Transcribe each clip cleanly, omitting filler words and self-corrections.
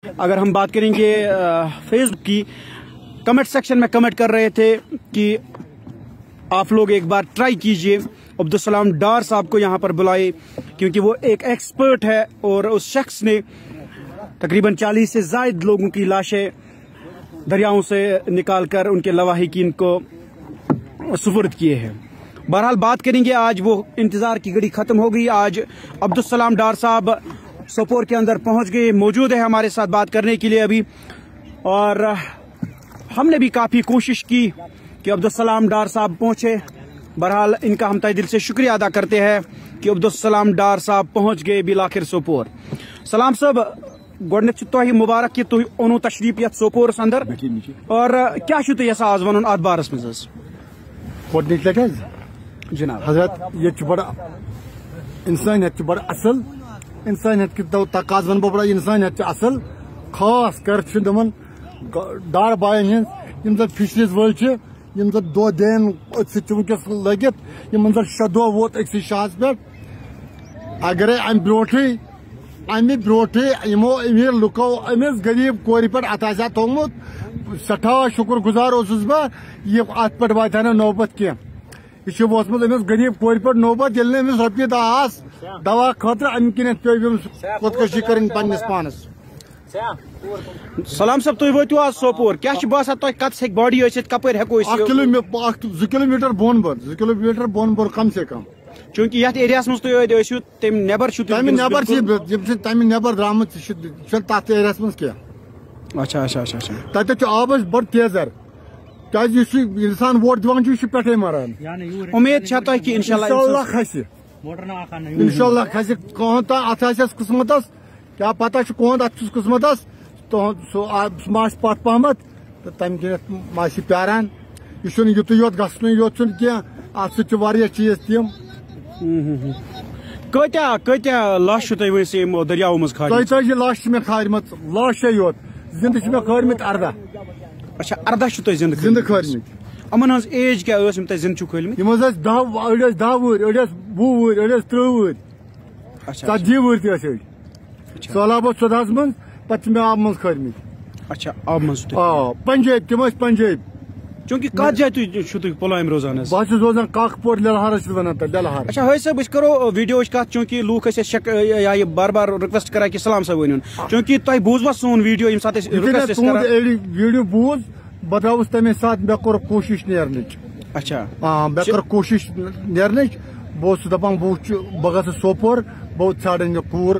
اگر ہم بات کریں گے فیس بک کی، کمنٹ سیکشن میں کمنٹ کر رہے تھے کہ آپ لوگ ایک بار ٹرائی کیجئے عبدالسلام ڈار صاحب کو یہاں پر بلائے، کیونکہ وہ ایک ایکسپرٹ ہے اور اس شخص نے تقریباً 40 سے زائد لوگوں کی لاشیں دریاؤں سے نکال کر ان کے لواحقین کو سپرد کیے ہیں۔ بہرحال بات کریں گے، آج وہ انتظار کی گھڑی ختم ہو گئی۔ آج عبدالسلام ڈار صاحب سوپور کے اندر پہنچ گئے، موجود ہے ہمارے ساتھ بات کرنے کے لیے ابھی، اور ہم نے بھی کافی کوشش کی کہ عبدالسلام ڈار صاحب پہنچے۔ بہرحال ان کا ہم تہ دل سے شکریہ ادا کرتے ہیں کہ عبدالسلام ڈار صاحب پہنچ گئے بالآخر سوپور۔ سلام صاحب، گۄڈنیتھ تۄہہِ مبارک کہ تُہۍ اونو تشریف یتھ سوپورس اندر، اور کیا چھُو تُہۍ یژھان آز ونُن اتھ بارس منٛز حظ؟ گۄڈنِچ لٹہِ حظ جناب حضرت ییٚتہِ چھُ بڑٕ انسانیت چھُ بڑٕ اصل، انسانیت کہِ تقاض ونہٕ بہٕ بڑٕ انسانیت چھُ اصل، خاص کر چھُ تِمن ڈار باین ہٕنٛز یِم زن فشریز وٲلۍ چھِ، یِم زن دۄہ دین أتھۍ سۭتۍ چھِ وُنکیٚس لٔگِتھ، یِمن زن 6 دۄہ ووت أکسٕے شاہس پٮ۪ٹھ۔ اگرے امہِ برونٹھٕے یِمو أمیٖر لُکو أمِس غریٖب کورِ پٮ۪ٹھ اتھ آسہِ ہا تھوٚومُت، سٮ۪ٹھاہ شُکر گُزار اوسُس بہٕ یہِ اتھ پٮ۪ٹھ واتہِ ہا نہٕ نوبت کینٛہہ۔ یہ ووتمُت أمِس غریٖب کورِ پٮ۪ٹھ نوبت، ییٚلہِ نہٕ أمِس رۄپیہِ دہ آسہٕ دوا خٲطرٕ، امہِ کِنٮ۪تھ پیٚو أمِس خودکشی کَرٕنۍ پننِس پانس۔ سلام صاحب، تُہۍ وٲتِو آز سوپور، کیا چھُ باسان تۄہہِ کتس ہیٚکہِ باڈی ٲسِتھ، کپٲرۍ ہیٚکو أسۍ؟ 2 کلومیٹر بۄن بۄن کم سے کم، چوٗنٛکہِ یتھ ایریاہس منٛز تُہۍ ٲسِو تمہِ نیبر چھُو تمہِ نیبر چھِ تمہِ نیبر درامٕتۍ، چھُنہٕ تتھ ایریاہس منٛز کینٛہہ۔ اچھا اچھا اچھا اچھا، تتہِ چھُ آبس بڑٕ تیزر، کیازِ یُس یہِ انسان ووٹ دِوان چھُ، یہِ چھُ پٮ۪ٹھے مران۔ امید چھا تۄہہِ کہِ انشاءاللہ کھسہِ، انشاءاللہ کھسہِ کٕہٕنۍ تانۍ اتھ آسٮ۪س قٕسمتس، کیاہ پتہ چھُ کٕہٕنۍ اتھ چھُس قٕسمتس، سُہ ما آسہِ پتھ پہمتھ تہٕ تمہِ کِنٮ۪تھ ما آسہِ پیاران۔ یہِ چھُنہٕ یُتُے یوت گژھنُے یوت چھُنہٕ کینٛہہ، اتھ سۭتۍ چھِ واریاہ چیٖز تِم۔ کۭتیاہ لاشہِ چھِو تۄہہِ وٲنٛسہِ یِمو دٔریاوو منٛز کھالمٕژ؟ 32 لاشہِ چھِ مےٚ کھالمٕژ، لاشے یوت، زِنٛدٕ چھِ مےٚ کھٲلمٕتۍ 18۔ اچھا 18 چھِو تۄہہِ زِنٛدٕ کھٲلمٕتۍ۔ یِمن ہٕنٛز ایج کیٛاہ ٲس یِم تۄہہِ زِنٛدٕ چھِو کھٲلمٕتۍ؟ یِم حظ ٲسۍ 10 أڑۍ ٲسۍ 10 وُہٕرۍ، أڑۍ ٲسۍ 20 وُہٕرۍ، أڑۍ ٲسۍ 30 وُہٕرۍ، 40 وُہٕرۍ تہِ ٲسۍ أڑۍ۔ سہلاب اوس 14ہس منٛز، پتہٕ چھِ مےٚ آبہٕ منٛز کھٲلمٕتۍ۔ اچھا آبہٕ منٛز؟ آ پنجٲبۍ، تِم ٲسۍ پنجٲبۍ۔ چوٗنٛکہِ کتھ جایہِ چھُو تُہۍ پُلوامہِ روزان حظ؟ بہٕ حظ چھُس روزان کاکپور لیلہارس چھِ ونان تتھ لیلہار۔ اچھا حٲج صٲب، أسۍ کرو ویڈیوٕچ کتھ، چوٗنٛکہِ لوٗکھ ٲسۍ اَسہِ بار بار رِکویسٹ کران کہِ سلام صٲب ؤنِو، چوٗنٛکہِ تۄہہِ بوٗزوا سون ویڈیو ییٚمہِ ساتہٕ أسۍ رِکویسٹ ٲسۍ کران؟ ویڈیو بوٗز، بہٕ درٛاوُس تمے ساتہٕ، مےٚ کوٚر کوٗشش نیرنٕچ۔ اچھا مےٚ کٔر کوٗشش نیرنٕچ، بہٕ اوسُس دپان بہٕ وٕچھِ، بہٕ گژھٕ سوپور، بہٕ ژھانڈن یہِ کوٗر،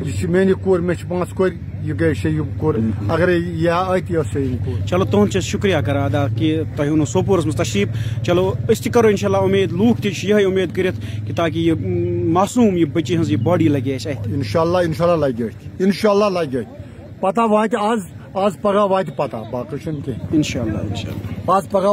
یہِ چھِ میٛانہِ کوٗر، مےٚ چھِ 5 کورِ، یہ گئی شیٚیِم کوٗر، اگرے یہِ آیہِ یہِ ٲس شیٚیِم کوٗر۔ چلو تُہُنٛد چھِ شُکریہ کران ادا کہ تۄہہِ اوٚنوٕ سوپورس منٛز تشریف۔ چلو أسۍ تہِ کرو انشاءاللہ امید، لوٗکھ تہِ چھِ یِہے امید کٔرِتھ کہ تاکہ یہِ معصوٗم یہِ بٔچی ہٕنٛز یہِ باڈی لگہِ اَسہِ اَتھِ۔ انشاءاللہ لگہِ اَتھِ، انشاءاللہ لگہِ اَتھِ، پتہ واتہِ آز پگاہ واتہِ پتہ، باقٕے چھُنہٕ کینٛہہ۔ انشاءاللہ آز پگاہ